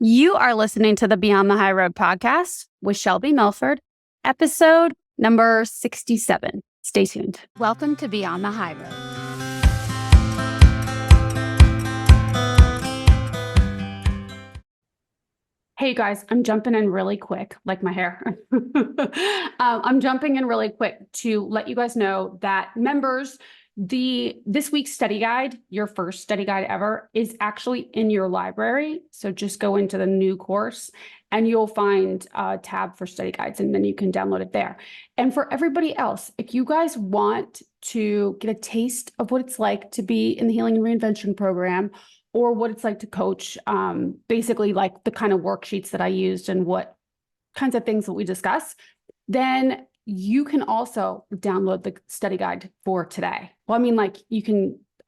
You are listening to the Beyond the High Road podcast with Shelby Milford, episode number 67. Stay tuned. Welcome to Beyond the High Road. Hey guys, I'm jumping in really quick, like my hair. I'm jumping in really quick to let you guys know that members, this week's study guide, your first study guide ever, is actually in your library. So just go into the new course and you'll find a tab for study guides, and then you can download it there. And for everybody else, if you guys want to get a taste of what it's like to be in the Healing and Reinvention program, or what it's like to coach, basically like the kind of worksheets that I used and what kinds of things that we discuss, then you can also download the study guide for today. Well, I mean, like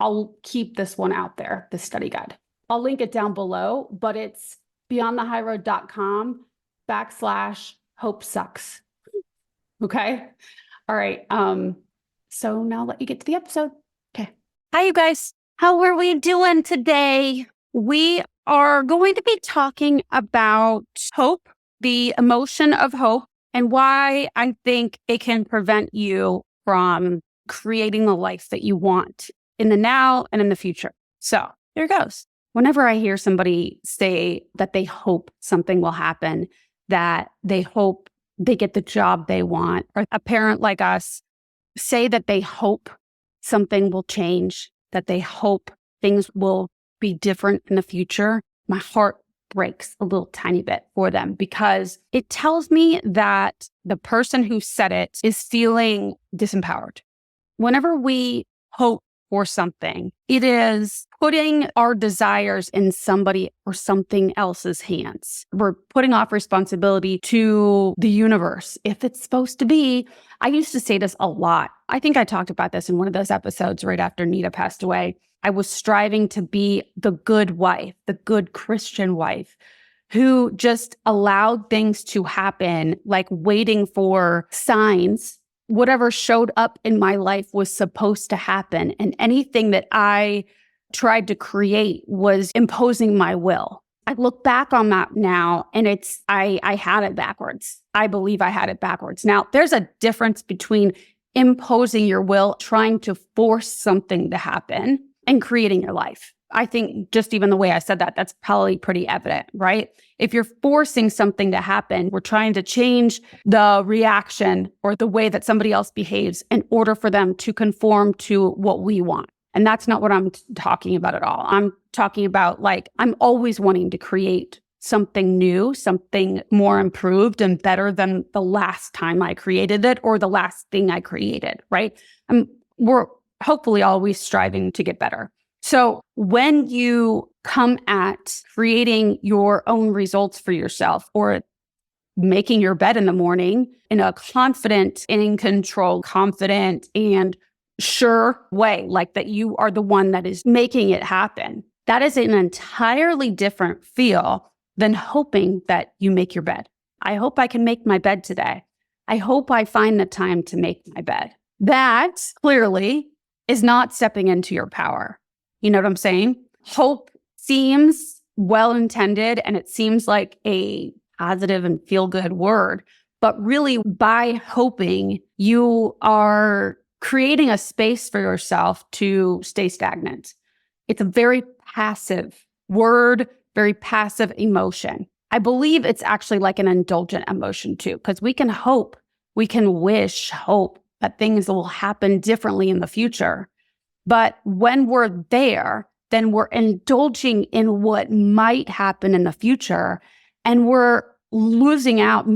I'll keep this one out there, the study guide. I'll link it down below, but it's beyondthehighroad.com/hope sucks. Okay. All right. So now I'll let you get to the episode. Okay. Hi, you guys. How are we doing today? We are going to be talking about hope, the emotion of hope, and why I think it can prevent you from creating the life that you want in the now and in the future. So here goes. Whenever I hear somebody say that they hope something will happen, that they hope they get the job they want, or a parent like us say that they hope something will change, that they hope things will be different in the future, my heart breaks a little tiny bit for them, because it tells me that the person who said it is feeling disempowered. Whenever we hope for something, it is putting our desires in somebody or something else's hands. We're putting off responsibility to the universe. If it's supposed to be, I used to say this a lot. I think I talked about this in one of those episodes right after Nita passed away. I was striving to be the good wife, the good Christian wife, who just allowed things to happen, like waiting for signs. Whatever showed up in my life was supposed to happen. And anything that I tried to create was imposing my will. I look back on that now, and I had it backwards. I believe I had it backwards. Now, there's a difference between imposing your will, trying to force something to happen, and creating your life. I think just even the way I said that, that's probably pretty evident, right? If you're forcing something to happen, we're trying to change the reaction or the way that somebody else behaves in order for them to conform to what we want. And that's not what I'm talking about at all. I'm talking about, like, I'm always wanting to create something new, something more improved and better than the last time I created it or the last thing I created, right? We're hopefully always striving to get better. So when you come at creating your own results for yourself, or making your bed in the morning in a confident, in control, confident and sure way, like that you are the one that is making it happen, that is an entirely different feel than hoping that you make your bed. I hope I can make my bed today. I hope I find the time to make my bed. That clearly is not stepping into your power. You know what I'm saying? Hope seems well-intended, and it seems like a positive and feel-good word. But really, by hoping, you are creating a space for yourself to stay stagnant. It's a very passive word, very passive emotion. I believe it's actually like an indulgent emotion too, because we can hope, we can wish, hope that things will happen differently in the future. But when we're there, then we're indulging in what might happen in the future, and we're missing out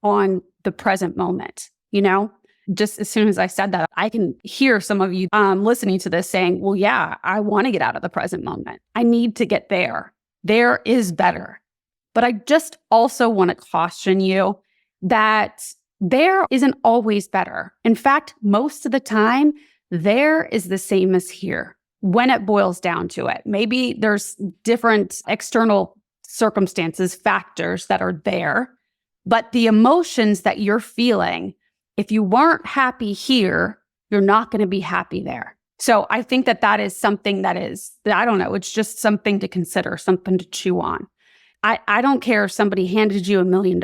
on the present moment, you know? Just as soon as I said that, I can hear some of you listening to this saying, well, yeah, I want to get out of the present moment. I need to get there. There is better. But I just also want to caution you that there isn't always better. In fact, most of the time, there is the same as here when it boils down to it. Maybe there's different external circumstances, factors that are there, but the emotions that you're feeling, if you weren't happy here, you're not going to be happy there. So I think that is something that is, I don't know, it's just something to consider, something to chew on. I don't care if somebody handed you $1 million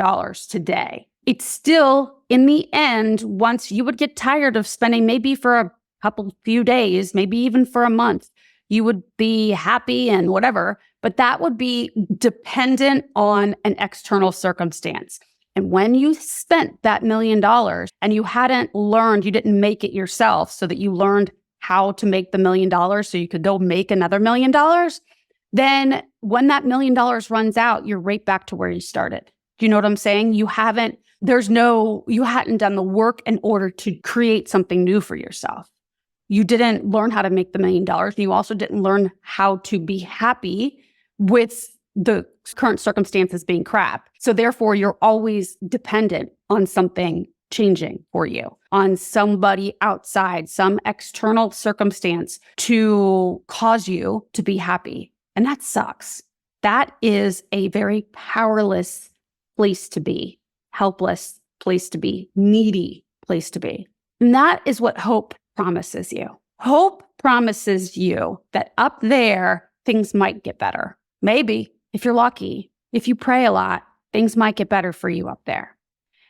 today. It's still, in the end, once you would get tired of spending maybe for a few days, maybe even for a month, you would be happy and whatever, but that would be dependent on an external circumstance. And when you spent that $1 million and you hadn't learned, you didn't make it yourself so that you learned how to make the $1 million so you could go make another $1 million, then when that $1 million runs out, you're right back to where you started. Do you know what I'm saying? You hadn't done the work in order to create something new for yourself. You didn't learn how to make the $1 million. And you also didn't learn how to be happy with the current circumstances being crap. So therefore, you're always dependent on something changing for you, on somebody outside, some external circumstance to cause you to be happy. And that sucks. That is a very powerless place to be, helpless place to be, needy place to be. And that is what hope promises you. Hope promises you that up there, things might get better. Maybe, if you're lucky, if you pray a lot, things might get better for you up there.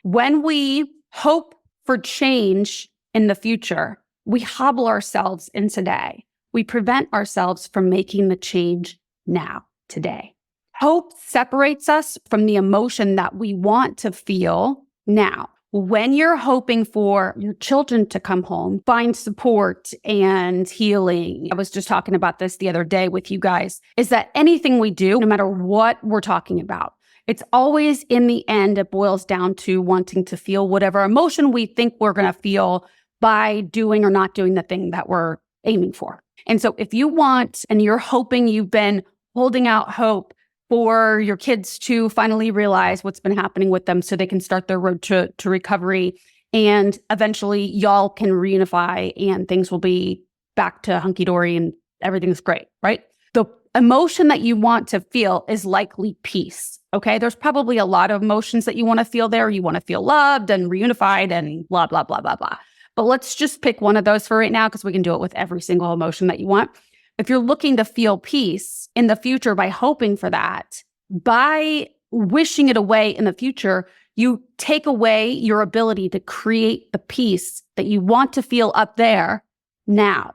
When we hope for change in the future, we hobble ourselves in today. We prevent ourselves from making the change now, today. Hope separates us from the emotion that we want to feel now. When you're hoping for your children to come home, find support and healing, I was just talking about this the other day with you guys, is that anything we do, no matter what we're talking about, it's always in the end, it boils down to wanting to feel whatever emotion we think we're going to feel by doing or not doing the thing that we're aiming for. And so if you want, and you're hoping, you've been holding out hope for your kids to finally realize what's been happening with them so they can start their road to recovery, and eventually y'all can reunify and things will be back to hunky-dory and everything's great, right? The emotion that you want to feel is likely peace, okay? There's probably a lot of emotions that you want to feel there. You want to feel loved and reunified and blah, blah, blah, blah, blah. But let's just pick one of those for right now because we can do it with every single emotion that you want. If you're looking to feel peace in the future by hoping for that, by wishing it away in the future, you take away your ability to create the peace that you want to feel up there now,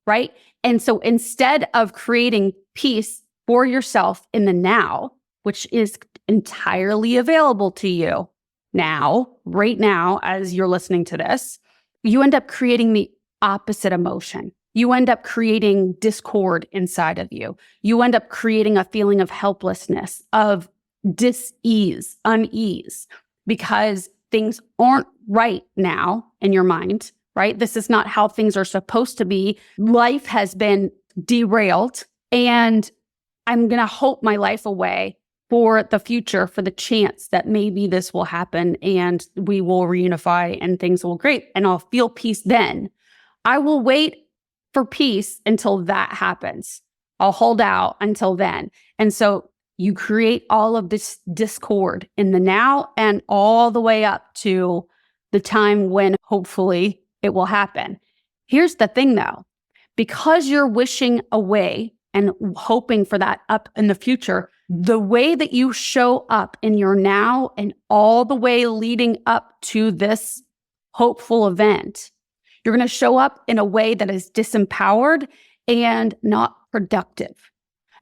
right? And so instead of creating peace for yourself in the now, which is entirely available to you now, right now, as you're listening to this, you end up creating the opposite emotion. You end up creating discord inside of you. You end up creating a feeling of helplessness, of dis-ease, unease, because things aren't right now in your mind, right? This is not how things are supposed to be. Life has been derailed, and I'm going to hope my life away for the future, for the chance that maybe this will happen and we will reunify and things will be great and I'll feel peace then. I will wait for peace until that happens. I'll hold out until then. And so you create all of this discord in the now and all the way up to the time when hopefully it will happen. Here's the thing though, because you're wishing away and hoping for that up in the future, the way that you show up in your now and all the way leading up to this hopeful event, you're going to show up in a way that is disempowered and not productive.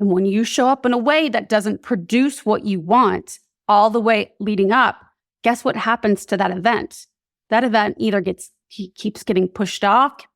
And when you show up in a way that doesn't produce what you want all the way leading up, guess what happens to that event? That event either keeps getting pushed off,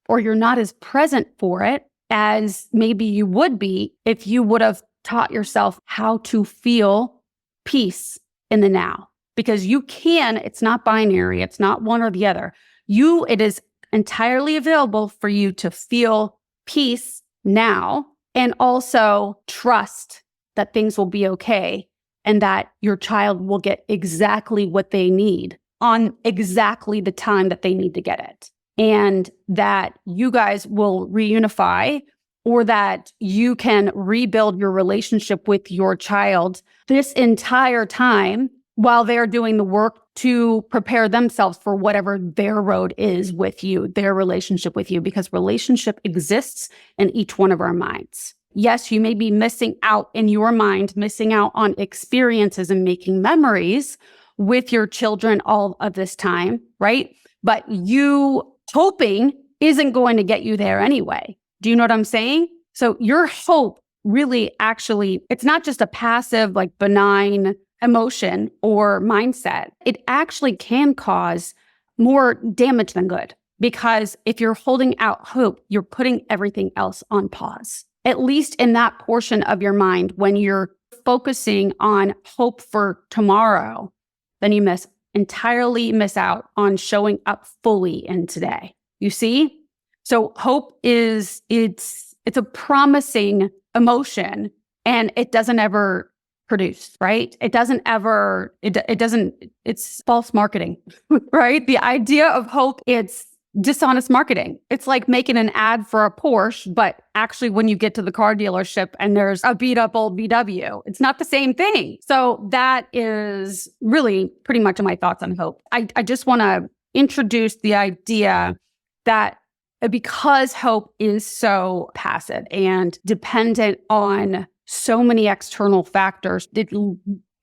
or you're not as present for it as maybe you would be if you would have taught yourself how to feel peace in the now. Because you can, it's not binary, it's not one or the other. It is entirely available for you to feel peace now and also trust that things will be okay and that your child will get exactly what they need on exactly the time that they need to get it. And that you guys will reunify, or that you can rebuild your relationship with your child this entire time while they're doing the work to prepare themselves for whatever their road is with you, their relationship with you, because relationship exists in each one of our minds. Yes, you may be missing out in your mind, missing out on experiences and making memories with your children all of this time, right? But you hoping isn't going to get you there anyway. Do you know what I'm saying? So your hope really actually, it's not just a passive, like benign emotion or mindset. It actually can cause more damage than good. Because if you're holding out hope, you're putting everything else on pause. At least in that portion of your mind, when you're focusing on hope for tomorrow, then you entirely miss out on showing up fully in today. You see? So hope it's a promising emotion, and it doesn't ever produce, right? It's false marketing, right? The idea of hope, it's dishonest marketing. It's like making an ad for a Porsche, but actually when you get to the car dealership and there's a beat up old VW, it's not the same thing. So that is really pretty much my thoughts on hope. I just want to introduce the idea that because hope is so passive and dependent on so many external factors, it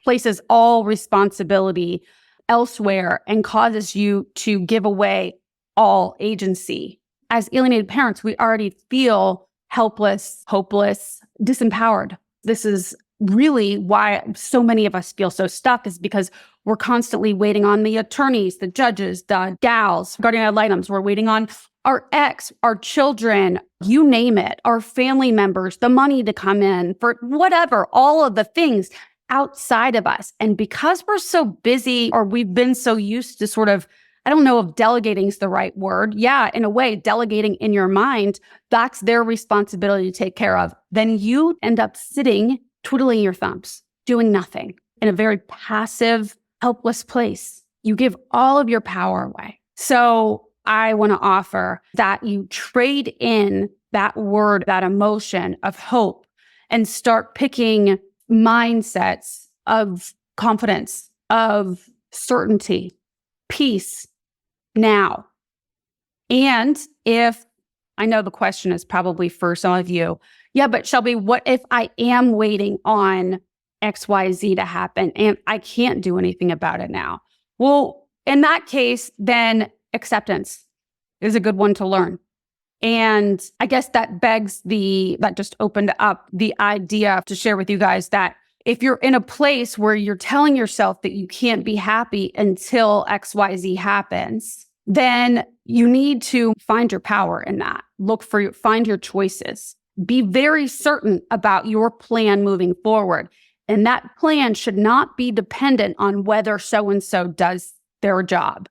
places all responsibility elsewhere and causes you to give away all agency. As alienated parents, we already feel helpless, hopeless, disempowered. This is really why so many of us feel so stuck, is because we're constantly waiting on the attorneys, the judges, the gals, guardian ad litems. We're waiting on our ex, our children, you name it, our family members, the money to come in for whatever, all of the things outside of us. And because we're so busy, or we've been so used to sort of, I don't know if delegating is the right word. Yeah, in a way, delegating in your mind, that's their responsibility to take care of. Then you end up sitting, twiddling your thumbs, doing nothing in a very passive, helpless place. You give all of your power away. So I want to offer that you trade in that word, that emotion of hope, and start picking mindsets of confidence, of certainty, peace now. And if, I know the question is probably for some of you, yeah, but Shelby, what if I am waiting on XYZ to happen and I can't do anything about it now? Well, in that case, then acceptance is a good one to learn. And I guess that that just opened up the idea to share with you guys that if you're in a place where you're telling yourself that you can't be happy until XYZ happens, then you need to find your power in that. Find your choices. Be very certain about your plan moving forward. And that plan should not be dependent on whether so-and-so does their job,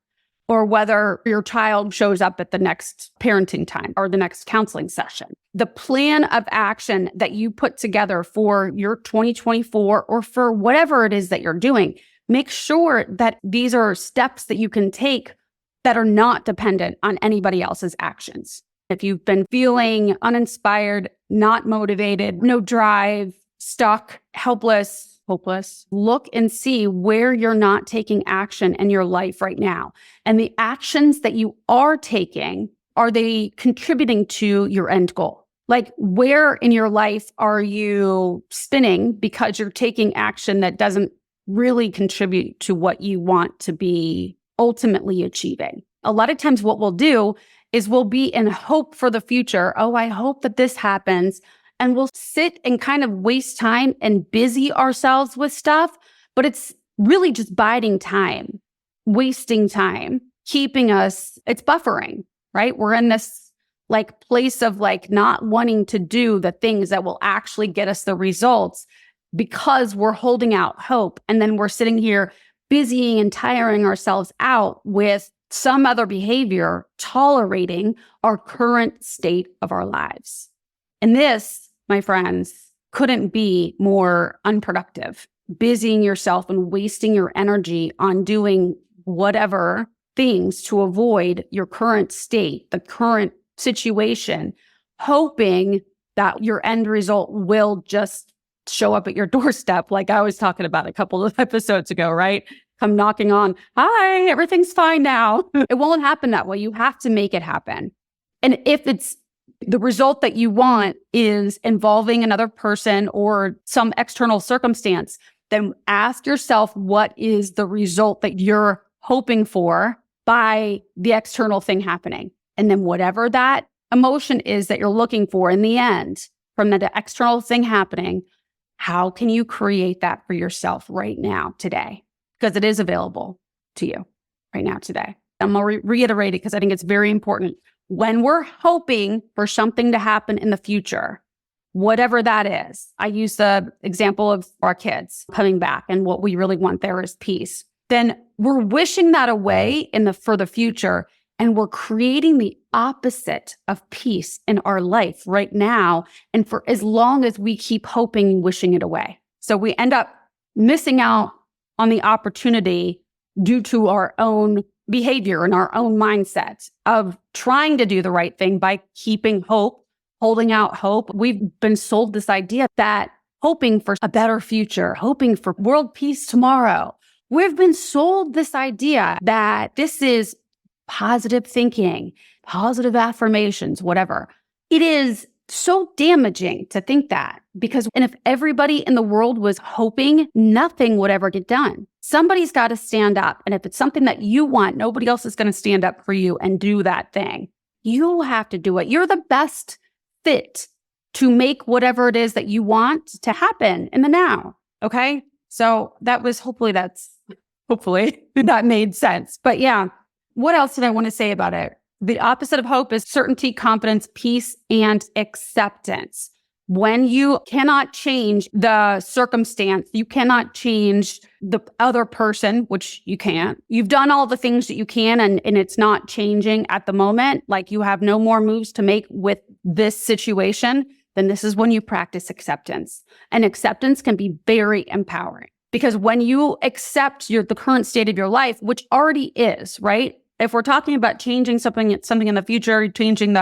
or whether your child shows up at the next parenting time or the next counseling session. The plan of action that you put together for your 2024 or for whatever it is that you're doing, make sure that these are steps that you can take that are not dependent on anybody else's actions. If you've been feeling uninspired, not motivated, no drive, stuck, helpless, hopeless, look and see where you're not taking action in your life right now. And the actions that you are taking, are they contributing to your end goal? Like, where in your life are you spinning because you're taking action that doesn't really contribute to what you want to be ultimately achieving? A lot of times what we'll do is we'll be in hope for the future. Oh, I hope that this happens. And we'll sit and kind of waste time and busy ourselves with stuff, but it's really just biding time, wasting time, keeping us, it's buffering, right? We're in this like place of like not wanting to do the things that will actually get us the results because we're holding out hope. And then we're sitting here busying and tiring ourselves out with some other behavior, tolerating our current state of our lives. And this, my friends, couldn't be more unproductive. Busying yourself and wasting your energy on doing whatever things to avoid your current state, the current situation, hoping that your end result will just show up at your doorstep, like I was talking about a couple of episodes ago, right? Come knocking on, hi, everything's fine now. It won't happen that way. You have to make it happen. And if it's the result that you want is involving another person or some external circumstance, then ask yourself, what is the result that you're hoping for by the external thing happening? And then whatever that emotion is that you're looking for in the end from the external thing happening, how can you create that for yourself right now, today? Because it is available to you right now, today. I'm going to reiterate it because I think it's very important. When we're hoping for something to happen in the future, whatever that is, I use the example of our kids coming back, and what we really want there is peace. Then we're wishing that away for the future, and we're creating the opposite of peace in our life right now, and for as long as we keep hoping and wishing it away. So we end up missing out on the opportunity due to our own behavior and our own mindset of trying to do the right thing by keeping hope, holding out hope. We've been sold this idea that hoping for a better future, hoping for world peace tomorrow. We've been sold this idea that this is positive thinking, positive affirmations, whatever. It is so damaging to think that, and if everybody in the world was hoping, nothing would ever get done. Somebody's got to stand up. And if it's something that you want, nobody else is going to stand up for you and do that thing. You have to do it. You're the best fit to make whatever it is that you want to happen in the now. Okay. So hopefully that made sense. But yeah, what else did I want to say about it? The opposite of hope is certainty, confidence, peace, and acceptance. When you cannot change the circumstance, you cannot change the other person, which you can't. You've done all the things that you can, and it's not changing at the moment. Like, you have no more moves to make with this situation, then this is when you practice acceptance. And acceptance can be very empowering, because when you accept the current state of your life, which already is, right? If we're talking about changing something in the future, changing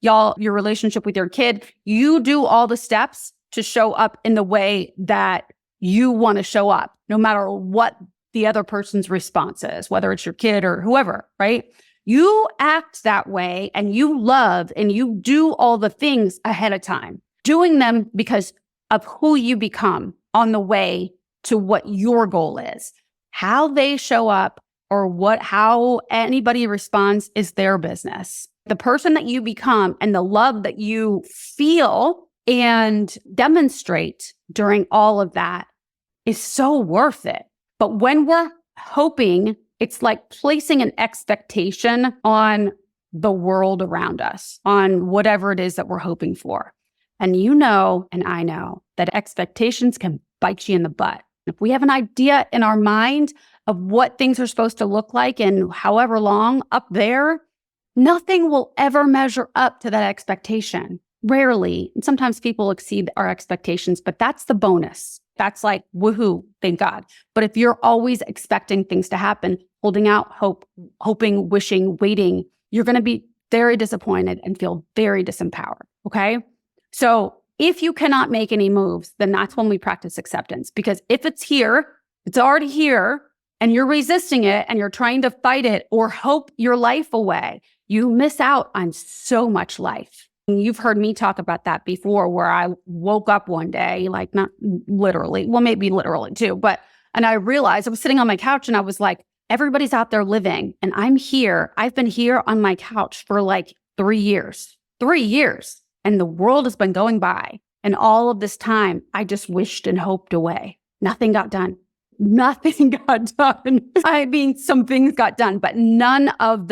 your relationship with your kid, you do all the steps to show up in the way that you want to show up, no matter what the other person's response is, whether it's your kid or whoever, right? You act that way, and you love, and you do all the things ahead of time, doing them because of who you become on the way to what your goal is. How they show up or how anybody responds is their business. The person that you become and the love that you feel and demonstrate during all of that is so worth it. But when we're hoping, it's like placing an expectation on the world around us, on whatever it is that we're hoping for. And you know, and I know, that expectations can bite you in the butt. If we have an idea in our mind of what things are supposed to look like and however long up there, nothing will ever measure up to that expectation. Rarely. And sometimes people exceed our expectations, but that's the bonus. That's like, woohoo, thank God. But if you're always expecting things to happen, holding out hope, hoping, wishing, waiting, you're going to be very disappointed and feel very disempowered. Okay. So if you cannot make any moves, then that's when we practice acceptance. Because if it's here, it's already here, and you're resisting it and you're trying to fight it or hope your life away, you miss out on so much life. And you've heard me talk about that before, where I woke up one day, like, not literally, well, maybe literally too, and I realized I was sitting on my couch and I was like, everybody's out there living and I'm here. I've been here on my couch for like 3 years, and the world has been going by. And all of this time, I just wished and hoped away. Nothing got done. Nothing got done. I mean, some things got done, but none of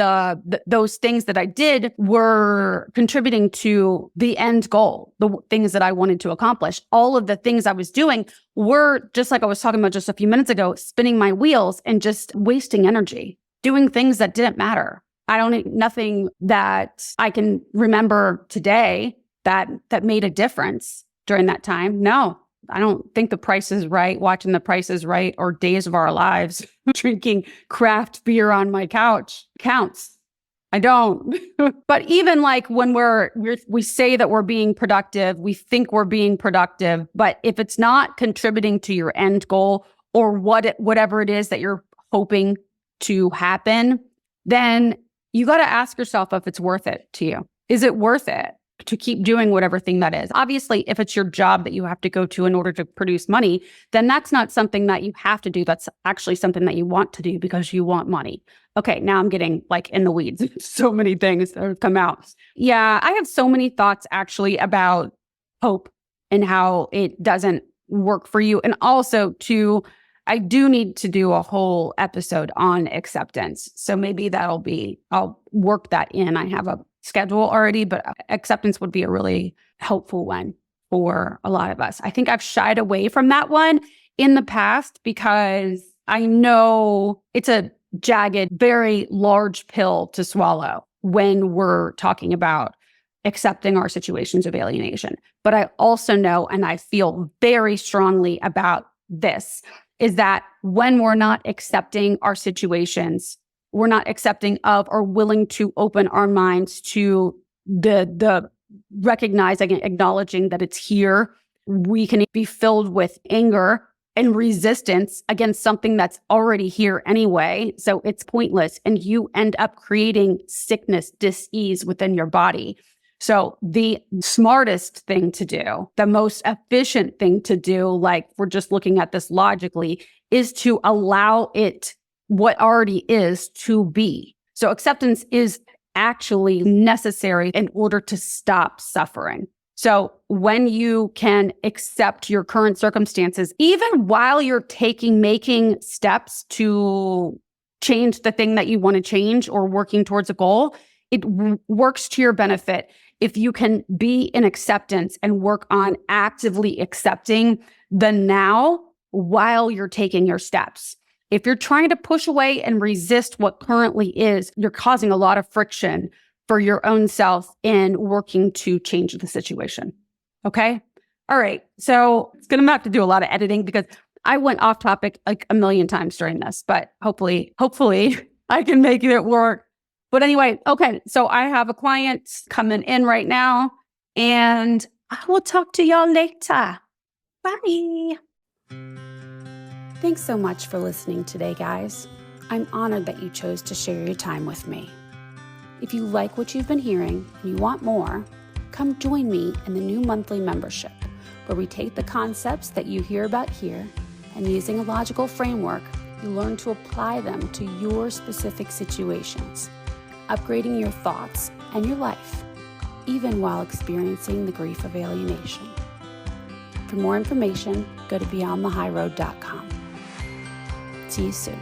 those things that I did were contributing to the end goal, the things that I wanted to accomplish. All of the things I was doing were, just like I was talking about just a few minutes ago, spinning my wheels and just wasting energy, doing things that didn't matter. Nothing that I can remember today that made a difference during that time. No. I don't think The Price is Right, watching The Price is Right, or Days of Our Lives, drinking craft beer on my couch counts. I don't. But even like when we say that we're being productive, we think we're being productive, but if it's not contributing to your end goal or whatever it is that you're hoping to happen, then you got to ask yourself if it's worth it to you. Is it worth it? to keep doing whatever thing that is. Obviously, if it's your job that you have to go to in order to produce money, then that's not something that you have to do. That's actually something that you want to do because you want money. Okay, now I'm getting like in the weeds. So many things that have come out. Yeah, I have so many thoughts actually about hope and how it doesn't work for you. And also I do need to do a whole episode on acceptance. So maybe I'll work that in. I have a schedule already, but acceptance would be a really helpful one for a lot of us. I think I've shied away from that one in the past because I know it's a jagged, very large pill to swallow when we're talking about accepting our situations of alienation. But I also know, and I feel very strongly about this, is that when we're not accepting our situations, we're not accepting of or willing to open our minds to the recognizing and acknowledging that it's here, we can be filled with anger and resistance against something that's already here anyway. So it's pointless. And you end up creating sickness, dis-ease within your body. So the smartest thing to do, the most efficient thing to do, like we're just looking at this logically, is to allow it, what already is, to be. So acceptance is actually necessary in order to stop suffering. So when you can accept your current circumstances, even while you're making steps to change the thing that you want to change or working towards a goal, it works to your benefit if you can be in acceptance and work on actively accepting the now while you're taking your steps. If you're trying to push away and resist what currently is, you're causing a lot of friction for your own self in working to change the situation. Okay? All right. So it's going to have to do a lot of editing because I went off topic like a million times during this, but hopefully I can make it work. But anyway, okay. So I have a client coming in right now and I will talk to y'all later. Bye. Thanks so much for listening today, guys. I'm honored that you chose to share your time with me. If you like what you've been hearing and you want more, come join me in the new monthly membership, where we take the concepts that you hear about here and using a logical framework, you learn to apply them to your specific situations, upgrading your thoughts and your life, even while experiencing the grief of alienation. For more information, go to beyondthehighroad.com. See you soon.